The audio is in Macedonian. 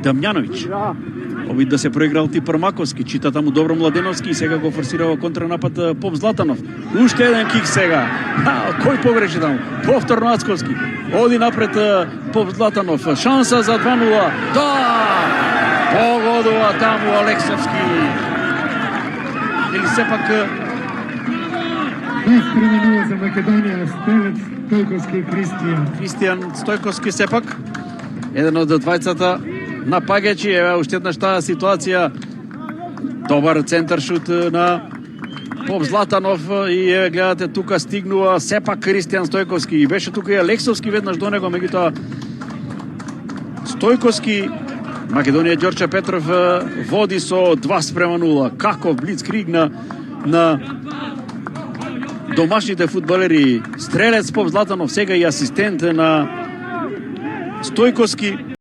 Дамјановиќ. Обид да се проиграл Типар Маковски, чита таму добро Младеновски и сега го форсирава контранапад Поп Златанов. Уште еден кик сега. Кој погреши таму? Повторно Ацковски. Оди напред Поп Златанов. Шанса за 2-0. Да! Погодува таму Алексовски. Или сепак преминува за Македонија стрелец Стојковски Кристијан. Кристијан Стојковски сепак еден од двајцата напаѓачи. Еве уште еднаш таа ситуација. Добар центар шут на Поп Златанов и еве гледате тука стигнува сепак Кристијан Стојковски и беше тука и Алексовски веднаш до него, меѓутоа Стојковски Македонија Ѓорче Петров води со 2:0. Каков блицкриг на домашните фудбалери. Стрелец Поп Златанов, сега и асистент на Стојковски.